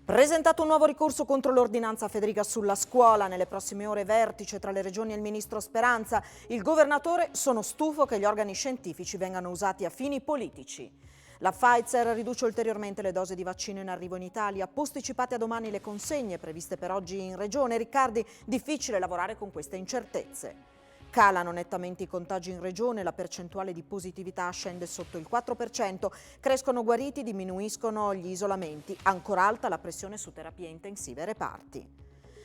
Presentato un nuovo ricorso contro l'ordinanza Fedriga sulla scuola. Nelle prossime ore vertice tra le regioni e il ministro Speranza. Il governatore: sono stufo che gli organi scientifici vengano usati a fini politici. La Pfizer riduce ulteriormente le dosi di vaccino in arrivo in Italia. Posticipate a domani le consegne previste per oggi in regione. Riccardi: difficile lavorare con queste incertezze. Calano nettamente i contagi in regione, la percentuale di positività scende sotto il 4%, crescono guariti, diminuiscono gli isolamenti, ancora alta la pressione su terapie intensive e reparti.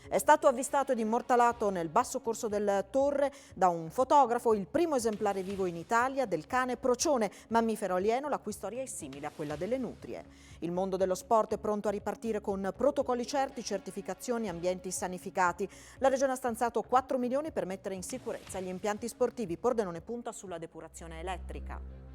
È stato avvistato ed immortalato nel basso corso del Torre da un fotografo il primo esemplare vivo in Italia del cane procione, mammifero alieno la cui storia è simile a quella delle nutrie. Il mondo dello sport è pronto a ripartire con protocolli certi, certificazioni, ambienti sanificati. La Regione ha stanziato 4 milioni per mettere in sicurezza gli impianti sportivi. Pordenone punta sulla depurazione elettrica.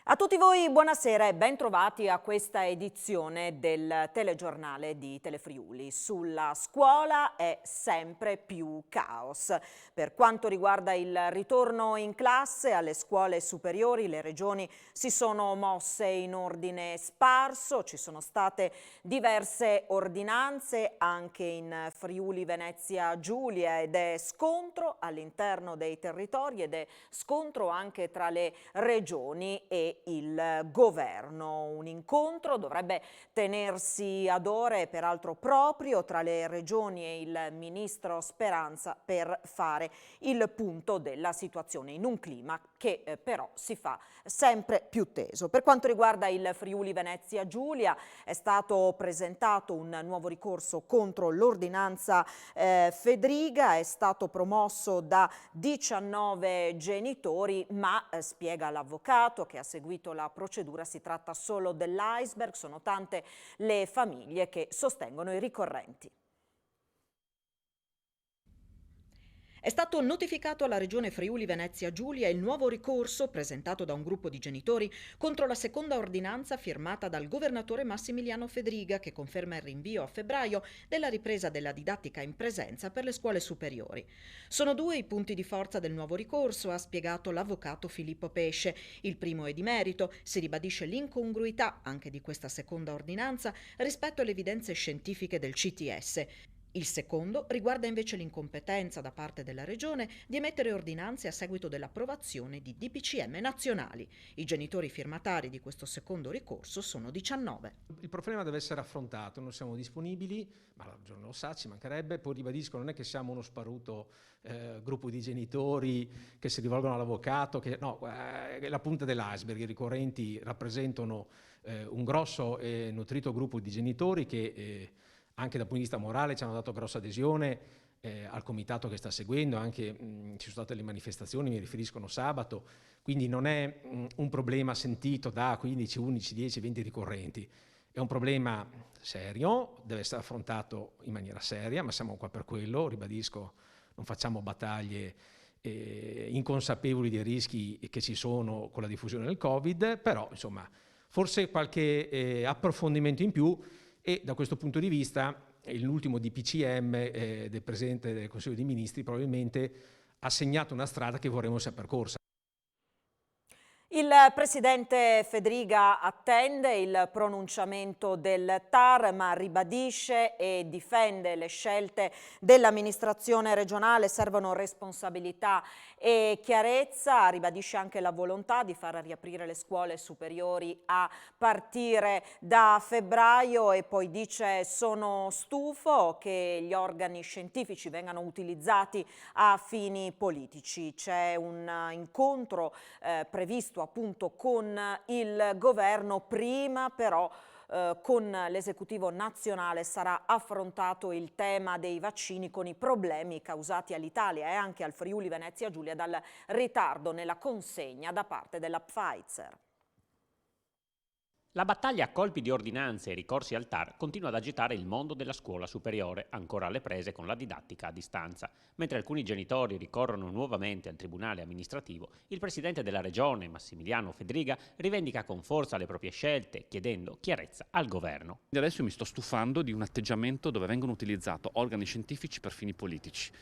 A tutti voi buonasera e ben trovati a questa edizione del telegiornale di Telefriuli. Sulla scuola è sempre più caos. Per quanto riguarda il ritorno in classe alle scuole superiori, le regioni si sono mosse in ordine sparso, ci sono state diverse ordinanze anche in Friuli Venezia Giulia ed è scontro all'interno dei territori ed è scontro anche tra le regioni e il governo. Un incontro dovrebbe tenersi ad ore, peraltro proprio, tra le regioni e il ministro Speranza per fare il punto della situazione in un clima che però si fa sempre più teso. Per quanto riguarda il Friuli Venezia Giulia è stato presentato un nuovo ricorso contro l'ordinanza Fedriga, è stato promosso da 19 genitori, ma spiega l'avvocato che ha seguito la procedura, si tratta solo dell'iceberg, sono tante le famiglie che sostengono i ricorrenti. È stato notificato alla Regione Friuli Venezia Giulia il nuovo ricorso presentato da un gruppo di genitori contro la seconda ordinanza firmata dal governatore Massimiliano Fedriga che conferma il rinvio a febbraio della ripresa della didattica in presenza per le scuole superiori. Sono due i punti di forza del nuovo ricorso, ha spiegato l'avvocato Filippo Pesce. Il primo è di merito, si ribadisce l'incongruità anche di questa seconda ordinanza rispetto alle evidenze scientifiche del CTS. Il secondo riguarda invece l'incompetenza da parte della Regione di emettere ordinanze a seguito dell'approvazione di DPCM nazionali. I genitori firmatari di questo secondo ricorso sono 19. Il problema deve essere affrontato, non siamo disponibili, ma la Regione lo sa, ci mancherebbe. Poi ribadisco, non è che siamo uno sparuto gruppo di genitori che si rivolgono all'avvocato, è la punta dell'iceberg. I ricorrenti rappresentano un grosso e nutrito gruppo di genitori che anche dal punto di vista morale ci hanno dato grossa adesione al comitato che sta seguendo, anche ci sono state le manifestazioni, mi riferiscono sabato, quindi non è un problema sentito da 15, 11, 10, 20 ricorrenti, è un problema serio, deve essere affrontato in maniera seria, ma siamo qua per quello, ribadisco, non facciamo battaglie inconsapevoli dei rischi che ci sono con la diffusione del Covid, però insomma forse qualche approfondimento in più. E da questo punto di vista l'ultimo DPCM del Presidente del Consiglio dei Ministri probabilmente ha segnato una strada che vorremmo sia percorsa. Il presidente Fedriga attende il pronunciamento del TAR, ma ribadisce e difende le scelte dell'amministrazione regionale, servono responsabilità e chiarezza, ribadisce anche la volontà di far riaprire le scuole superiori a partire da febbraio e poi dice: sono stufo che gli organi scientifici vengano utilizzati a fini politici. C'è un incontro previsto appunto con il governo, prima però con l'esecutivo nazionale sarà affrontato il tema dei vaccini con i problemi causati all'Italia e anche al Friuli Venezia Giulia dal ritardo nella consegna da parte della Pfizer. La battaglia a colpi di ordinanze e ricorsi al TAR continua ad agitare il mondo della scuola superiore, ancora alle prese con la didattica a distanza. Mentre alcuni genitori ricorrono nuovamente al tribunale amministrativo, il presidente della regione, Massimiliano Fedriga, rivendica con forza le proprie scelte, chiedendo chiarezza al governo. Adesso mi sto stufando di un atteggiamento dove vengono utilizzati organi scientifici per fini politici.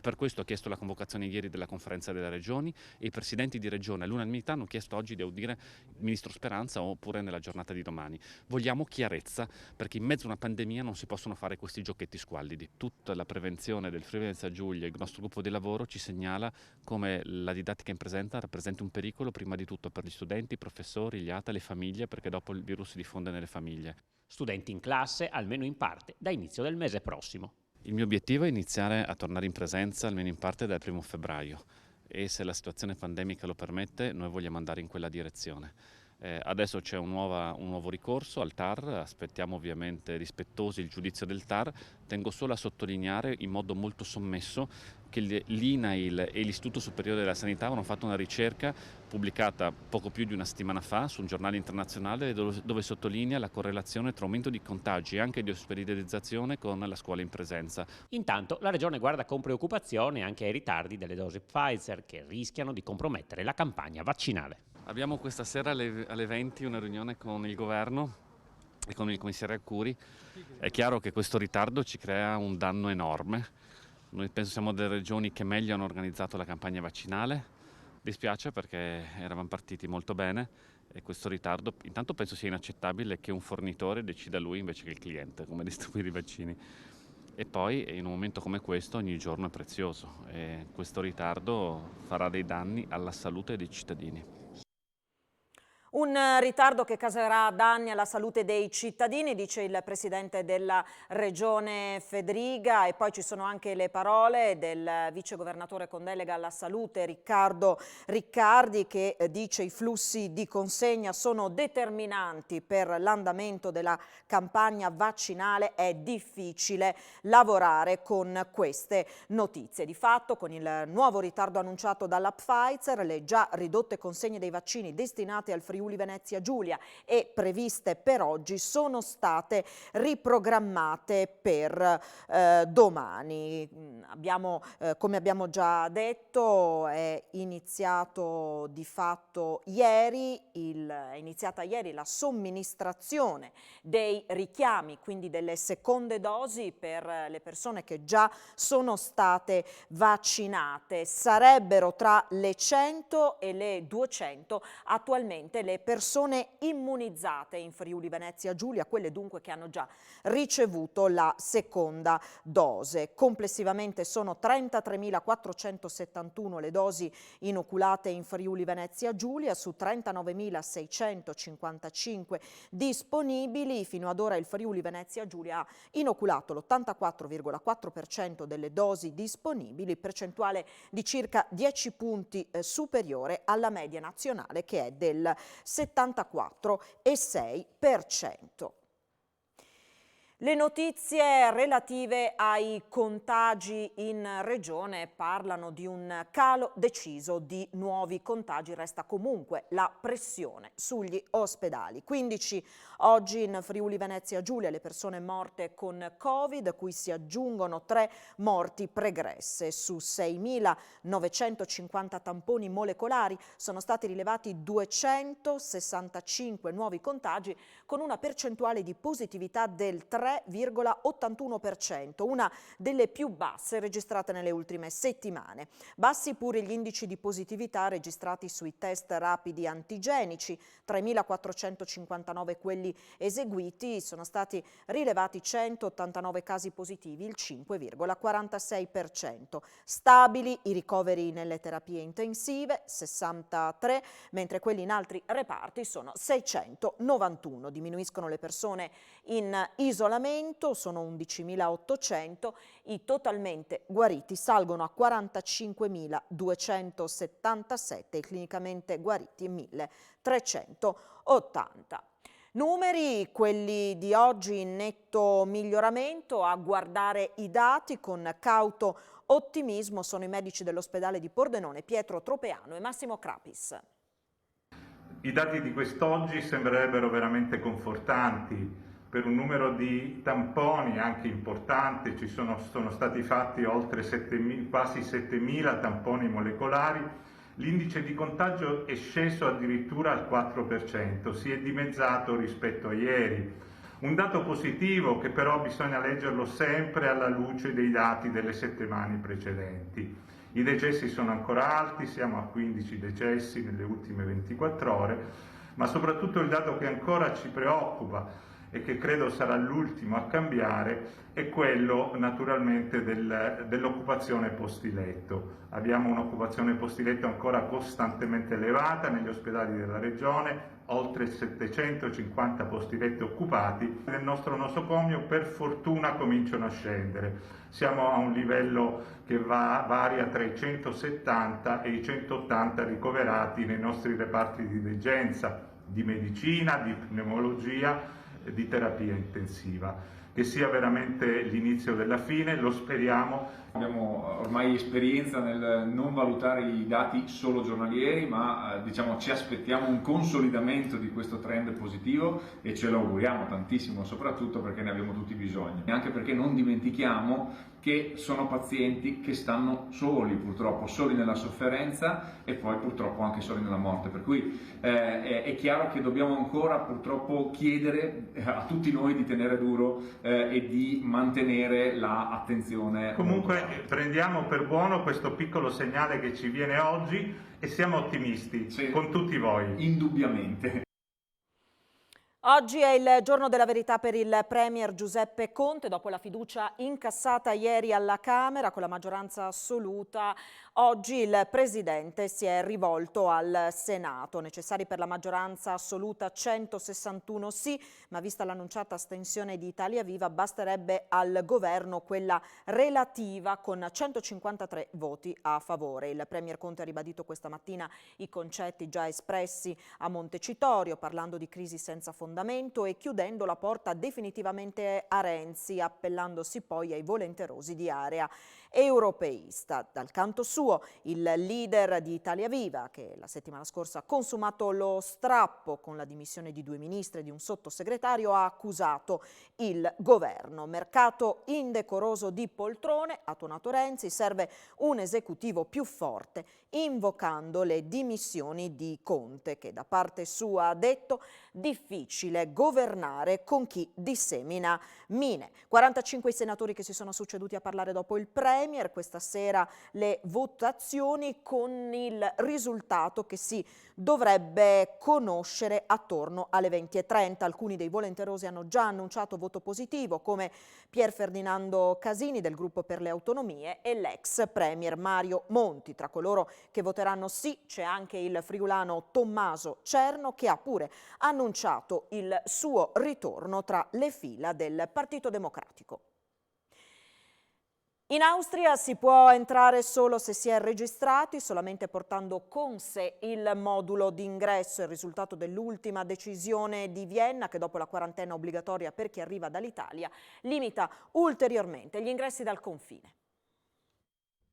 Per questo ho chiesto la convocazione ieri della conferenza delle regioni e i presidenti di regione all'unanimità hanno chiesto oggi di audire il ministro Speranza oppure nella giornata di domani. Vogliamo chiarezza perché in mezzo a una pandemia non si possono fare questi giochetti squallidi. Tutta la prevenzione del Friuli Venezia Giulia, il nostro gruppo di lavoro ci segnala come la didattica in presenza rappresenti un pericolo prima di tutto per gli studenti, i professori, gli ATA, le famiglie, perché dopo il virus si diffonde nelle famiglie. Studenti in classe, almeno in parte, da inizio del mese prossimo. Il mio obiettivo è iniziare a tornare in presenza almeno in parte dal 1° febbraio e se la situazione pandemica lo permette noi vogliamo andare in quella direzione. Adesso c'è un nuovo ricorso al TAR, aspettiamo ovviamente rispettosi il giudizio del TAR, tengo solo a sottolineare in modo molto sommesso che l'INAIL e l'Istituto Superiore della Sanità hanno fatto una ricerca pubblicata poco più di una settimana fa su un giornale internazionale dove sottolinea la correlazione tra aumento di contagi e anche di ospedalizzazione con la scuola in presenza. Intanto la Regione guarda con preoccupazione anche ai ritardi delle dosi Pfizer che rischiano di compromettere la campagna vaccinale. Abbiamo questa sera alle 20 una riunione con il governo e con il commissario Arcuri. È chiaro che questo ritardo ci crea un danno enorme. Noi penso siamo delle regioni che meglio hanno organizzato la campagna vaccinale. Dispiace perché eravamo partiti molto bene e questo ritardo intanto penso sia inaccettabile che un fornitore decida lui invece che il cliente come distribuire i vaccini. E poi in un momento come questo ogni giorno è prezioso e questo ritardo farà dei danni alla salute dei cittadini. Un ritardo che causerà danni alla salute dei cittadini, dice il presidente della regione Fedriga, e poi ci sono anche le parole del vice governatore con delega alla salute Riccardo Riccardi che dice i flussi di consegna sono determinanti per l'andamento della campagna vaccinale, è difficile lavorare con queste notizie. Di fatto con il nuovo ritardo annunciato dalla Pfizer, le già ridotte consegne dei vaccini destinati al Friuli Venezia Giulia e previste per oggi sono state riprogrammate per domani. Come abbiamo già detto, è iniziato di fatto ieri, è iniziata ieri la somministrazione dei richiami, quindi delle seconde dosi per le persone che già sono state vaccinate. Sarebbero tra le 100 e le 200 attualmente le persone immunizzate in Friuli Venezia Giulia, quelle dunque che hanno già ricevuto la seconda dose. Complessivamente sono 33.471 le dosi inoculate in Friuli Venezia Giulia su 39.655 disponibili. Fino ad ora il Friuli Venezia Giulia ha inoculato l'84,4% delle dosi disponibili, percentuale di circa 10 punti superiore alla media nazionale che è del 74,6%. Le notizie relative ai contagi in regione parlano di un calo deciso di nuovi contagi, resta comunque la pressione sugli ospedali. 15 oggi in Friuli Venezia Giulia le persone morte con Covid, a cui si aggiungono 3 morti pregresse. Su 6.950 tamponi molecolari sono stati rilevati 265 nuovi contagi con una percentuale di positività del 3,81%, una delle più basse registrate nelle ultime settimane. Bassi pure gli indici di positività registrati sui test rapidi antigenici, 3.459 quelli eseguiti, sono stati rilevati 189 casi positivi, il 5,46%. Stabili i ricoveri nelle terapie intensive, 63, mentre quelli in altri reparti sono 691. Diminuiscono le persone in isolamento, sono 11.800, i totalmente guariti salgono a 45.277, i clinicamente guariti 1.380. Numeri, quelli di oggi in netto miglioramento, a guardare i dati con cauto ottimismo sono i medici dell'ospedale di Pordenone, Pietro Tropeano e Massimo Crapis. I dati di quest'oggi sembrerebbero veramente confortanti. Per un numero di tamponi anche importante, sono stati fatti oltre quasi 7.000 tamponi molecolari, l'indice di contagio è sceso addirittura al 4%, si è dimezzato rispetto a ieri. Un dato positivo che però bisogna leggerlo sempre alla luce dei dati delle settimane precedenti. I decessi sono ancora alti, siamo a 15 decessi nelle ultime 24 ore, ma soprattutto il dato che ancora ci preoccupa e che credo sarà l'ultimo a cambiare è quello naturalmente dell'occupazione postiletto. Abbiamo un'occupazione postiletto ancora costantemente elevata negli ospedali della Regione, oltre 750 posti letto occupati. Nel nostro nosocomio per fortuna cominciano a scendere. Siamo a un livello che varia tra i 170 e i 180 ricoverati nei nostri reparti di degenza, di medicina, di pneumologia, di terapia intensiva. Che sia veramente l'inizio della fine, lo speriamo. Abbiamo ormai esperienza nel non valutare i dati solo giornalieri, ma ci aspettiamo un consolidamento di questo trend positivo e ce lo auguriamo tantissimo, soprattutto perché ne abbiamo tutti bisogno. E anche perché non dimentichiamo che sono pazienti che stanno soli, purtroppo, soli nella sofferenza e poi purtroppo anche soli nella morte. Per cui è chiaro che dobbiamo ancora purtroppo chiedere a tutti noi di tenere duro e di mantenere l'attenzione. Comunque prendiamo per buono questo piccolo segnale che ci viene oggi e siamo ottimisti, sì, con tutti voi. Indubbiamente. Oggi è il giorno della verità per il Premier Giuseppe Conte. Dopo la fiducia incassata ieri alla Camera con la maggioranza assoluta, oggi il Presidente si è rivolto al Senato. Necessari per la maggioranza assoluta 161 sì, ma vista l'annunciata astensione di Italia Viva basterebbe al Governo quella relativa con 153 voti a favore. Il Premier Conte ha ribadito questa mattina i concetti già espressi a Montecitorio, parlando di crisi senza fondamento e chiudendo la porta definitivamente a Renzi, appellandosi poi ai volenterosi di area europeista. Dal canto suo, il leader di Italia Viva, che la settimana scorsa ha consumato lo strappo con la dimissione di 2 ministri e di un sottosegretario, ha accusato il governo. Mercato indecoroso di poltrone, ha tuonato Renzi, serve un esecutivo più forte, invocando le dimissioni di Conte, che da parte sua ha detto difficile governare con chi dissemina mine. 45 i senatori che si sono succeduti a parlare dopo il Premier, questa sera le votazioni con il risultato che si dovrebbe conoscere attorno alle 20:30. Alcuni dei volenterosi hanno già annunciato voto positivo, come Pier Ferdinando Casini del Gruppo per le Autonomie e l'ex Premier Mario Monti. Tra coloro che voteranno sì c'è anche il friulano Tommaso Cerno, che ha pure annunciato il suo ritorno tra le fila del Partito Democratico. In Austria si può entrare solo se si è registrati, solamente portando con sé il modulo d'ingresso. Il risultato dell'ultima decisione di Vienna, che dopo la quarantena obbligatoria per chi arriva dall'Italia limita ulteriormente gli ingressi dal confine.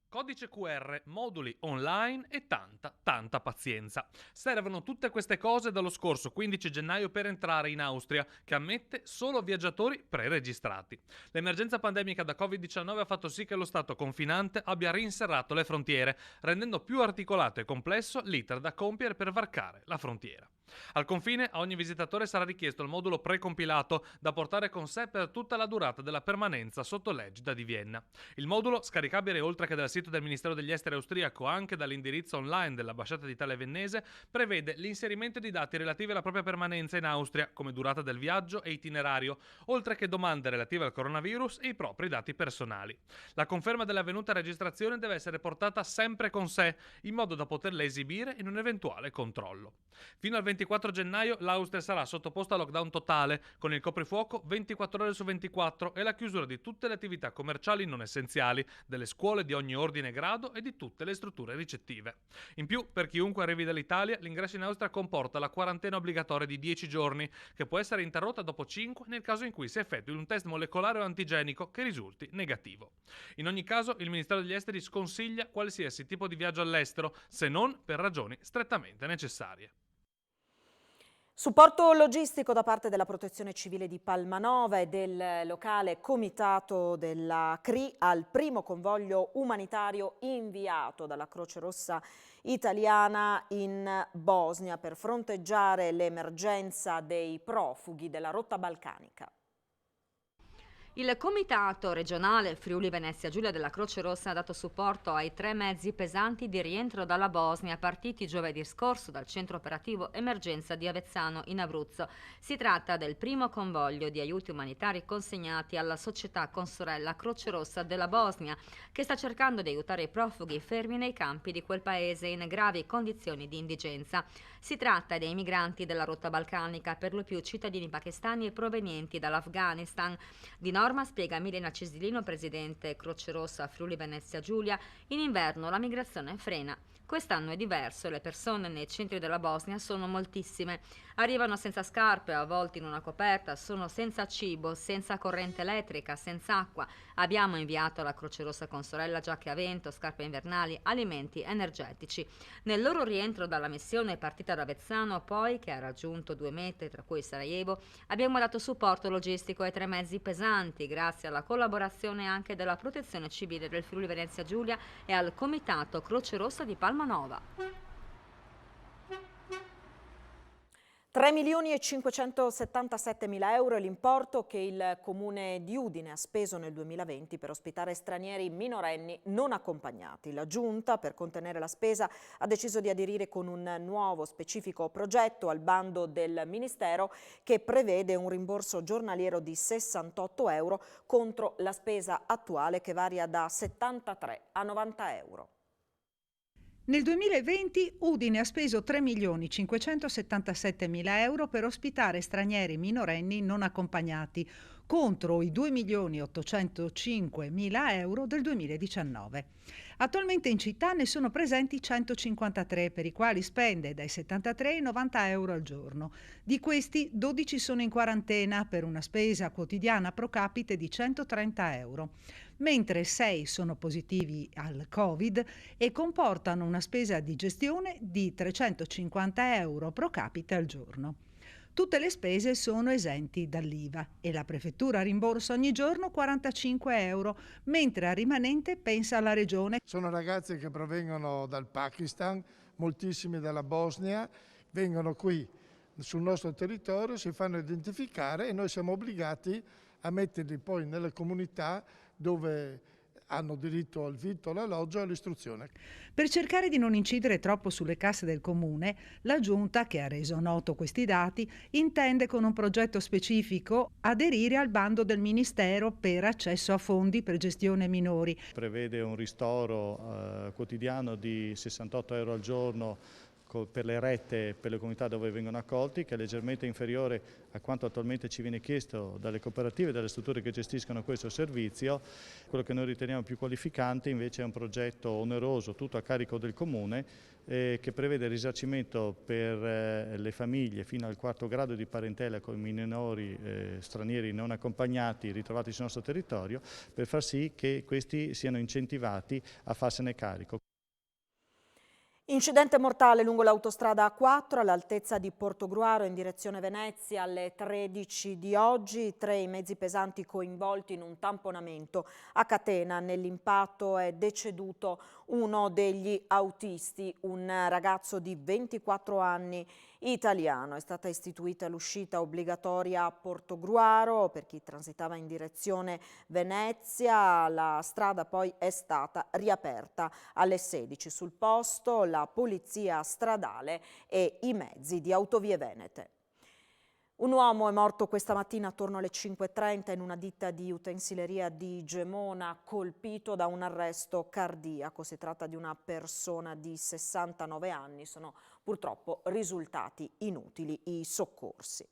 Codice QR, moduli online e tanta pazienza. Servono tutte queste cose dallo scorso 15 gennaio per entrare in Austria, che ammette solo viaggiatori preregistrati. L'emergenza pandemica da Covid-19 ha fatto sì che lo Stato confinante abbia rinserrato le frontiere, rendendo più articolato e complesso l'iter da compiere per varcare la frontiera. Al confine a ogni visitatore sarà richiesto il modulo precompilato da portare con sé per tutta la durata della permanenza sotto l'egida di Vienna. Il modulo, scaricabile oltre che dal sito del Ministero degli Esteri austriaco anche dall'indirizzo online dell'ambasciata d'Italia viennese, prevede l'inserimento di dati relativi alla propria permanenza in Austria, come durata del viaggio e itinerario, oltre che domande relative al coronavirus e i propri dati personali. La conferma dell'avvenuta registrazione deve essere portata sempre con sé, in modo da poterla esibire in un eventuale controllo. Fino al 24 gennaio l'Austria sarà sottoposta a lockdown totale, con il coprifuoco 24 ore su 24 e la chiusura di tutte le attività commerciali non essenziali, delle scuole di ogni ordine e grado e di tutte le strutture ricettive. In più, per chiunque arrivi dall'Italia, l'ingresso in Austria comporta la quarantena obbligatoria di 10 giorni, che può essere interrotta dopo 5 nel caso in cui si effettui un test molecolare o antigenico che risulti negativo. In ogni caso, il Ministero degli Esteri sconsiglia qualsiasi tipo di viaggio all'estero, se non per ragioni strettamente necessarie. Supporto logistico da parte della Protezione Civile di Palmanova e del locale comitato della CRI al primo convoglio umanitario inviato dalla Croce Rossa italiana in Bosnia per fronteggiare l'emergenza dei profughi della rotta balcanica. Il Comitato regionale Friuli Venezia Giulia della Croce Rossa ha dato supporto ai 3 mezzi pesanti di rientro dalla Bosnia partiti giovedì scorso dal centro operativo emergenza di Avezzano in Abruzzo. Si tratta del primo convoglio di aiuti umanitari consegnati alla società consorella Croce Rossa della Bosnia, che sta cercando di aiutare i profughi fermi nei campi di quel paese in gravi condizioni di indigenza. Si tratta dei migranti della rotta balcanica, per lo più cittadini pakistani e provenienti dall'Afghanistan. Di norma, spiega Milena Cisilino, presidente Croce Rossa Friuli Venezia Giulia, in inverno la migrazione frena. Quest'anno è diverso, le persone nei centri della Bosnia sono moltissime. Arrivano senza scarpe, avvolti in una coperta, sono senza cibo, senza corrente elettrica, senza acqua. Abbiamo inviato alla Croce Rossa Consorella giacche a vento, scarpe invernali, alimenti energetici. Nel loro rientro dalla missione partita da Avezzano, poi, che ha raggiunto 2 mete, tra cui Sarajevo, abbiamo dato supporto logistico ai 3 mezzi pesanti, grazie alla collaborazione anche della Protezione Civile del Friuli Venezia Giulia e al Comitato Croce Rossa di Palmanova. 3.577.000 euro è l'importo che il Comune di Udine ha speso nel 2020 per ospitare stranieri minorenni non accompagnati. La Giunta, per contenere la spesa, ha deciso di aderire con un nuovo specifico progetto al bando del Ministero che prevede un rimborso giornaliero di 68 euro contro la spesa attuale che varia da 73 a 90 euro. Nel 2020 Udine ha speso 3.577.000 euro per ospitare stranieri minorenni non accompagnati, contro i 2.805.000 euro del 2019. Attualmente in città ne sono presenti 153, per i quali spende dai 73 ai 90 euro al giorno. Di questi 12 sono in quarantena per una spesa quotidiana pro capite di 130 euro, mentre 6 sono positivi al Covid e comportano una spesa di gestione di 350 euro pro capite al giorno. Tutte le spese sono esenti dall'IVA e la prefettura rimborsa ogni giorno 45 euro, mentre al rimanente pensa la regione. Sono ragazzi che provengono dal Pakistan, moltissimi dalla Bosnia, vengono qui sul nostro territorio, si fanno identificare e noi siamo obbligati a metterli poi nelle comunità dove hanno diritto al vitto, all'alloggio e all'istruzione. Per cercare di non incidere troppo sulle casse del Comune, la Giunta, che ha reso noto questi dati, intende con un progetto specifico aderire al bando del Ministero per accesso a fondi per gestione minori. Prevede un ristoro quotidiano di 68 euro al giorno per le rette per le comunità dove vengono accolti, che è leggermente inferiore a quanto attualmente ci viene chiesto dalle cooperative e dalle strutture che gestiscono questo servizio. Quello che noi riteniamo più qualificante invece è un progetto oneroso, tutto a carico del Comune, che prevede il risarcimento per le famiglie fino al 4° grado di parentela con minori stranieri non accompagnati ritrovati sul nostro territorio, per far sì che questi siano incentivati a farsene carico. Incidente mortale lungo l'autostrada A4 all'altezza di Portogruaro in direzione Venezia alle 13 di oggi. 3 i mezzi pesanti coinvolti in un tamponamento a catena. Nell'impatto è deceduto uno degli autisti, un ragazzo di 24 anni italiano. È stata istituita l'uscita obbligatoria a Portogruaro per chi transitava in direzione Venezia. La strada poi è stata riaperta alle 16. Sul posto la polizia stradale e i mezzi di Autovie Venete. Un uomo è morto questa mattina attorno alle 5:30 in una ditta di utensileria di Gemona, colpito da un arresto cardiaco. Si tratta di una persona di 69 anni. Sono purtroppo risultati inutili i soccorsi.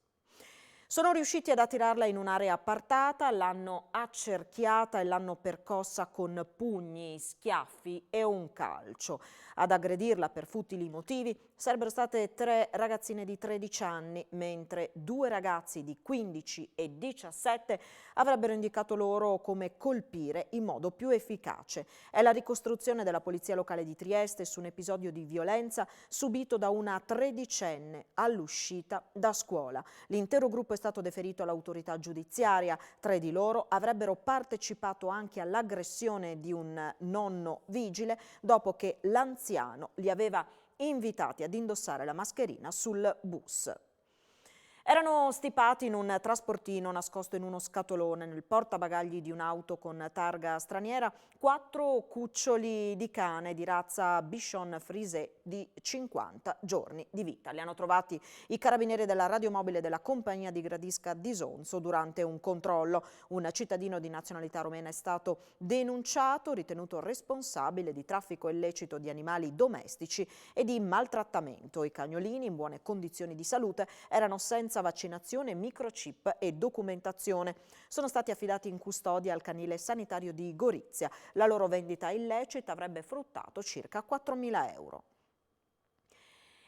Sono riusciti ad attirarla in un'area appartata, l'hanno accerchiata e l'hanno percossa con pugni, schiaffi e un calcio. Ad aggredirla per futili motivi sarebbero state 3 ragazzine di 13 anni, mentre 2 ragazzi di 15 e 17 avrebbero indicato loro come colpire in modo più efficace. È la ricostruzione della Polizia Locale di Trieste su un episodio di violenza subito da una 13enne all'uscita da scuola. L'intero gruppo è stato deferito all'autorità giudiziaria. 3 di loro avrebbero partecipato anche all'aggressione di un nonno vigile dopo che l'anziano li aveva invitati ad indossare la mascherina sul bus. Erano stipati in un trasportino nascosto in uno scatolone nel portabagagli di un'auto con targa straniera 4 cuccioli di cane di razza Bichon Frise di 50 giorni di vita. Li hanno trovati i carabinieri della radiomobile della compagnia di Gradisca di Sonzo durante un controllo. Un cittadino di nazionalità romena è stato denunciato, ritenuto responsabile di traffico illecito di animali domestici e di maltrattamento. I cagnolini, in buone condizioni di salute, erano senza vaccinazione, microchip e documentazione. Sono stati affidati in custodia al canile sanitario di Gorizia. La loro vendita illecita avrebbe fruttato circa 4.000 euro.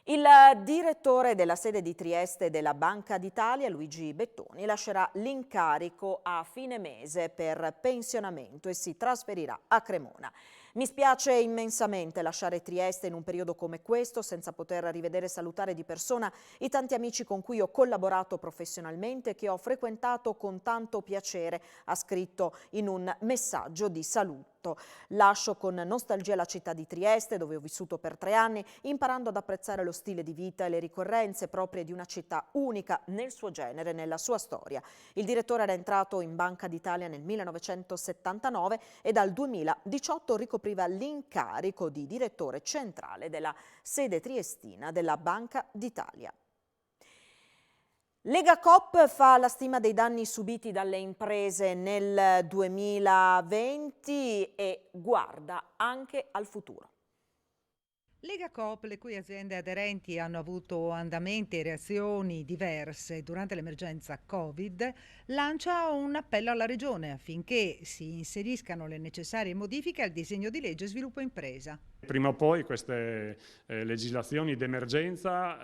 Il direttore della sede di Trieste della Banca d'Italia, Luigi Bettoni, lascerà l'incarico a fine mese per pensionamento e si trasferirà a Cremona. Mi spiace immensamente lasciare Trieste in un periodo come questo senza poter rivedere e salutare di persona i tanti amici con cui ho collaborato professionalmente e che ho frequentato con tanto piacere, ha scritto in un messaggio di saluto. Lascio con nostalgia la città di Trieste, dove ho vissuto per 3 anni, imparando ad apprezzare lo stile di vita e le ricorrenze proprie di una città unica nel suo genere e nella sua storia. Il direttore era entrato in Banca d'Italia nel 1979 e dal 2018 ricopriva l'incarico di direttore centrale della sede triestina della Banca d'Italia. Legacoop fa la stima dei danni subiti dalle imprese nel 2020 e guarda anche al futuro. Legacoop, le cui aziende aderenti hanno avuto andamenti e reazioni diverse durante l'emergenza Covid, lancia un appello alla Regione affinché si inseriscano le necessarie modifiche al disegno di legge Sviluppo Impresa. Prima o poi queste legislazioni d'emergenza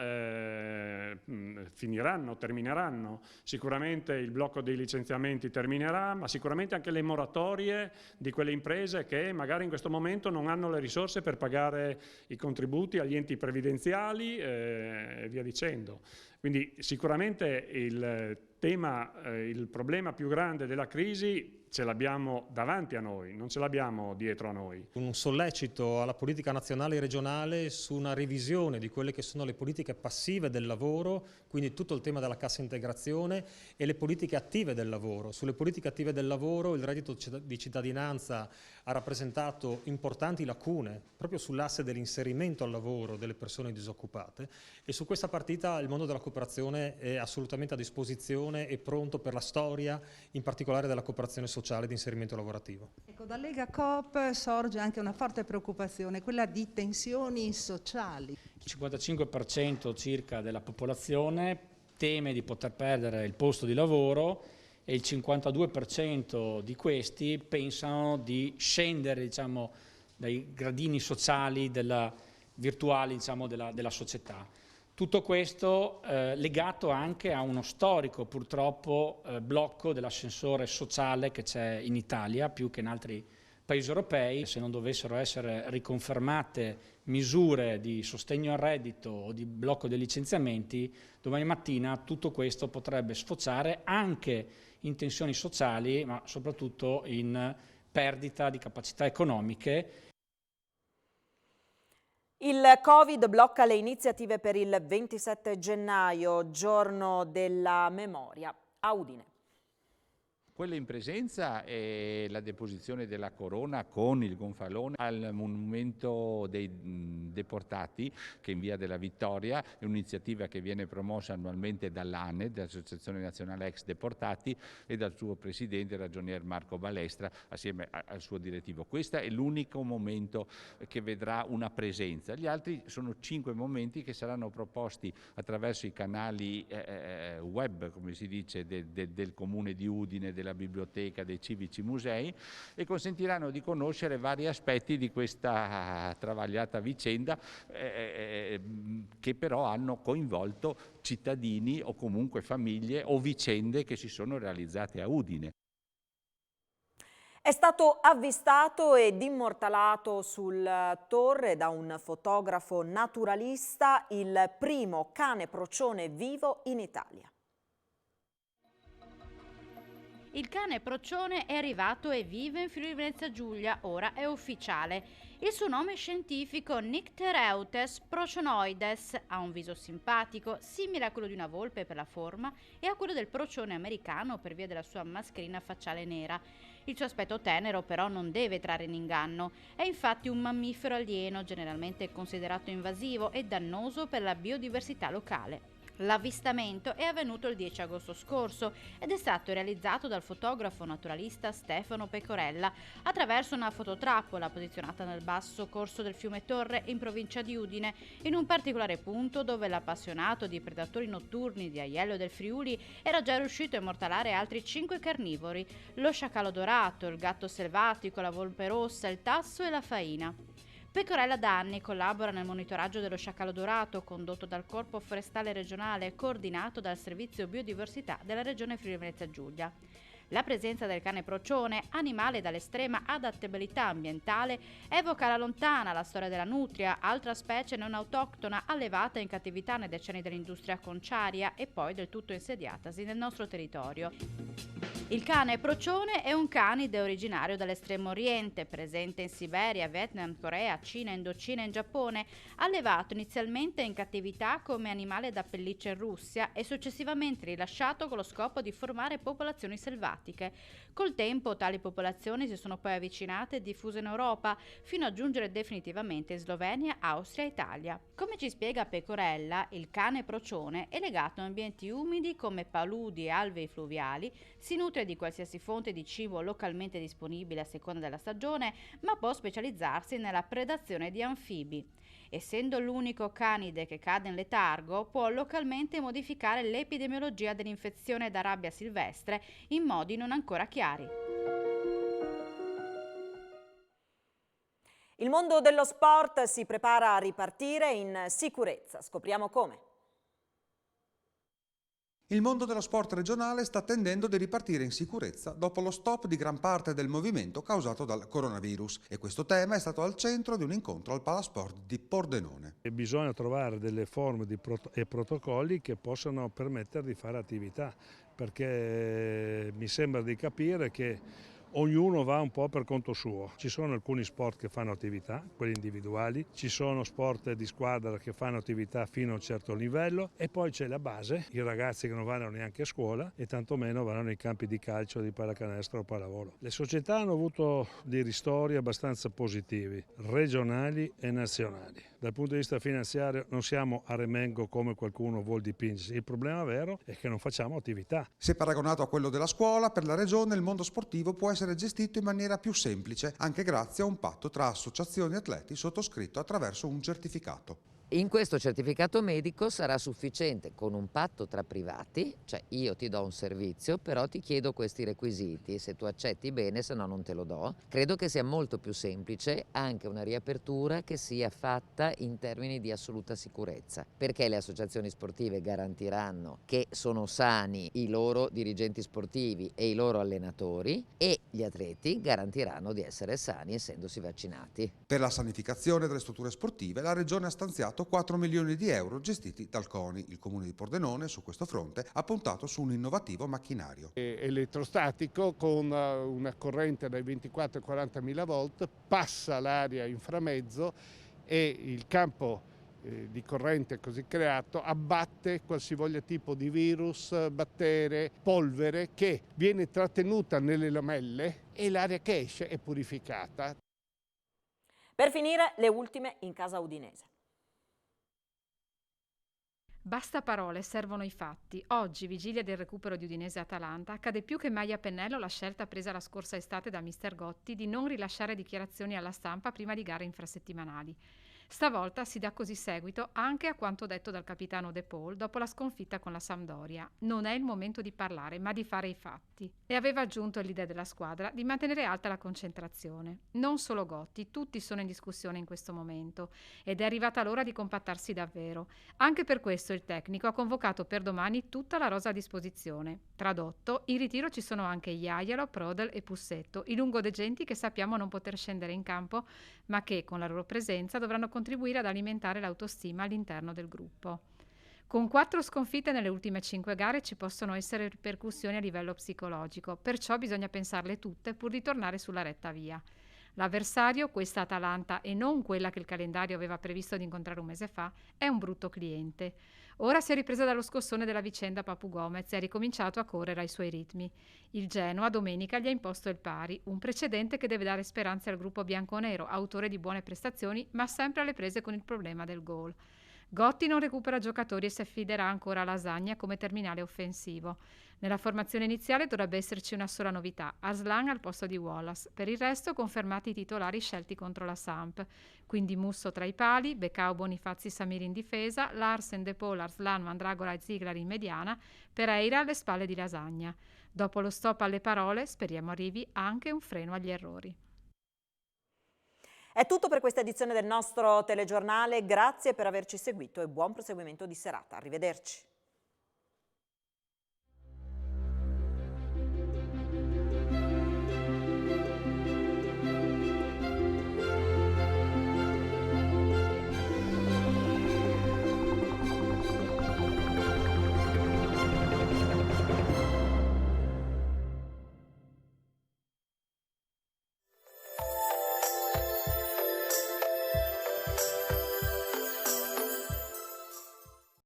termineranno. Sicuramente il blocco dei licenziamenti terminerà, ma sicuramente anche le moratorie di quelle imprese che magari in questo momento non hanno le risorse per pagare i contributi agli enti previdenziali e via dicendo. Quindi sicuramente il problema più grande della crisi ce l'abbiamo davanti a noi, non ce l'abbiamo dietro a noi. Un sollecito alla politica nazionale e regionale su una revisione di quelle che sono le politiche passive del lavoro, quindi tutto il tema della cassa integrazione e le politiche attive del lavoro. Sulle politiche attive del lavoro il reddito di cittadinanza ha rappresentato importanti lacune proprio sull'asse dell'inserimento al lavoro delle persone disoccupate e su questa partita il mondo della cooperazione è assolutamente a disposizione e pronto per la storia, in particolare della cooperazione sociale di inserimento lavorativo. Ecco, da Legacoop sorge anche una forte preoccupazione, quella di tensioni sociali. Il 55% circa della popolazione teme di poter perdere il posto di lavoro e il 52% di questi pensano di scendere, dai gradini sociali virtuali, della società. Tutto questo legato anche a uno storico, purtroppo, blocco dell'ascensore sociale che c'è in Italia, più che in altri paesi europei. Se non dovessero essere riconfermate misure di sostegno al reddito o di blocco dei licenziamenti, domani mattina tutto questo potrebbe sfociare anche in tensioni sociali, ma soprattutto in perdita di capacità economiche. Il Covid blocca le iniziative per il 27 gennaio, giorno della memoria, a Udine. Quella in presenza è la deposizione della corona con il gonfalone al monumento dei deportati che in via della Vittoria, è un'iniziativa che viene promossa annualmente dall'ANE, dall'Associazione Nazionale Ex Deportati, e dal suo presidente, ragionier Marco Balestra, assieme al suo direttivo. Questo è l'unico momento che vedrà una presenza. Gli altri sono 5 momenti che saranno proposti attraverso i canali web, come si dice, del comune di Udine, della biblioteca, dei civici musei, e consentiranno di conoscere vari aspetti di questa travagliata vicenda che però hanno coinvolto cittadini o comunque famiglie o vicende che si sono realizzate a Udine. È stato avvistato ed immortalato sul Torre da un fotografo naturalista il primo cane procione vivo in Italia. Il cane procione è arrivato e vive in Friuli Venezia Giulia, ora è ufficiale. Il suo nome scientifico Nyctereutes procionoides, ha un viso simpatico, simile a quello di una volpe per la forma e a quello del procione americano per via della sua mascherina facciale nera. Il suo aspetto tenero però non deve trarre in inganno, è infatti un mammifero alieno generalmente considerato invasivo e dannoso per la biodiversità locale. L'avvistamento è avvenuto il 10 agosto scorso ed è stato realizzato dal fotografo naturalista Stefano Pecorella attraverso una fototrappola posizionata nel basso corso del fiume Torre in provincia di Udine, in un particolare punto dove l'appassionato di predatori notturni di Aiello del Friuli era già riuscito a immortalare altri 5 carnivori: lo sciacallo dorato, il gatto selvatico, la volpe rossa, il tasso e la faina. Pecorella da anni collabora nel monitoraggio dello sciacallo dorato condotto dal Corpo Forestale Regionale e coordinato dal Servizio Biodiversità della Regione Friuli Venezia Giulia. La presenza del cane procione, animale dall'estrema adattabilità ambientale, evoca alla lontana la storia della nutria, altra specie non autoctona allevata in cattività nei decenni dell'industria conciaria e poi del tutto insediatasi nel nostro territorio. Il cane procione è un canide originario dall'estremo oriente, presente in Siberia, Vietnam, Corea, Cina, Indocina e in Giappone, allevato inizialmente in cattività come animale da pelliccia in Russia e successivamente rilasciato con lo scopo di formare popolazioni selvatiche. Col tempo tali popolazioni si sono poi avvicinate e diffuse in Europa, fino a giungere definitivamente in Slovenia, Austria e Italia. Come ci spiega Pecorella, il cane procione è legato a ambienti umidi come paludi e alvei fluviali, si nutre di qualsiasi fonte di cibo localmente disponibile a seconda della stagione, ma può specializzarsi nella predazione di anfibi. Essendo l'unico canide che cade in letargo, può localmente modificare l'epidemiologia dell'infezione da rabbia silvestre in modi non ancora chiari. Il mondo dello sport si prepara a ripartire in sicurezza. Scopriamo come. Il mondo dello sport regionale sta tendendo a ripartire in sicurezza dopo lo stop di gran parte del movimento causato dal coronavirus, e questo tema è stato al centro di un incontro al Palasport di Pordenone. E bisogna trovare delle forme e protocolli che possano permettere di fare attività, perché mi sembra di capire che ognuno va un po' per conto suo. Ci sono alcuni sport che fanno attività, quelli individuali, ci sono sport di squadra che fanno attività fino a un certo livello e poi c'è la base, i ragazzi che non vanno neanche a scuola e tantomeno vanno nei campi di calcio, di pallacanestro o pallavolo. Le società hanno avuto dei ristori abbastanza positivi, regionali e nazionali. Dal punto di vista finanziario non siamo a remengo come qualcuno vuol dipingersi, il problema vero è che non facciamo attività. Se paragonato a quello della scuola, per la regione il mondo sportivo può essere gestito in maniera più semplice, anche grazie a un patto tra associazioni e atleti sottoscritto attraverso un certificato. In questo certificato medico sarà sufficiente con un patto tra privati, cioè io ti do un servizio, però ti chiedo questi requisiti, se tu accetti bene, se no non te lo do. Credo che sia molto più semplice anche una riapertura che sia fatta in termini di assoluta sicurezza, perché le associazioni sportive garantiranno che sono sani i loro dirigenti sportivi e i loro allenatori e gli atleti garantiranno di essere sani essendosi vaccinati. Per la sanificazione delle strutture sportive la Regione ha stanziato 4 milioni di euro gestiti dal CONI. Il comune di Pordenone su questo fronte ha puntato su un innovativo macchinario. Elettrostatico con una corrente dai 24 ai 40 mila volt, passa l'aria in framezzo e il campo di corrente così creato abbatte qualsivoglia tipo di virus, batterie, polvere che viene trattenuta nelle lamelle e l'aria che esce è purificata. Per finire, le ultime in casa udinese. Basta parole, servono i fatti. Oggi, vigilia del recupero di Udinese-Atalanta, accade più che mai a pennello la scelta presa la scorsa estate da mister Gotti di non rilasciare dichiarazioni alla stampa prima di gare infrasettimanali. Stavolta si dà così seguito anche a quanto detto dal capitano De Paul dopo la sconfitta con la Sampdoria. Non è il momento di parlare, ma di fare i fatti. E aveva aggiunto il leader della squadra di mantenere alta la concentrazione. Non solo Gotti, tutti sono in discussione in questo momento ed è arrivata l'ora di compattarsi davvero. Anche per questo il tecnico ha convocato per domani tutta la rosa a disposizione. Tradotto, in ritiro ci sono anche Jajalo, Prodel e Pussetto, i lungodegenti che sappiamo non poter scendere in campo, ma che con la loro presenza dovranno contribuire ad alimentare l'autostima all'interno del gruppo. Con 4 sconfitte nelle ultime 5 gare ci possono essere ripercussioni a livello psicologico, perciò bisogna pensarle tutte pur di tornare sulla retta via. L'avversario, questa Atalanta e non quella che il calendario aveva previsto di incontrare un mese fa, è un brutto cliente. Ora si è ripresa dallo scossone della vicenda Papu Gomez e ha ricominciato a correre ai suoi ritmi. Il Genoa domenica gli ha imposto il pari, un precedente che deve dare speranze al gruppo bianconero, autore di buone prestazioni, ma sempre alle prese con il problema del gol. Gotti non recupera giocatori e si affiderà ancora a Lasagna come terminale offensivo. Nella formazione iniziale dovrebbe esserci una sola novità, Arslan al posto di Wallace. Per il resto confermati i titolari scelti contro la Samp. Quindi Musso tra i pali, Beccao, Bonifazzi, Samir in difesa, Larsen, De Paul, Arslan, Mandragora e Ziegler in mediana, Pereira alle spalle di Lasagna. Dopo lo stop alle parole, speriamo arrivi anche un freno agli errori. È tutto per questa edizione del nostro telegiornale, grazie per averci seguito e buon proseguimento di serata. Arrivederci.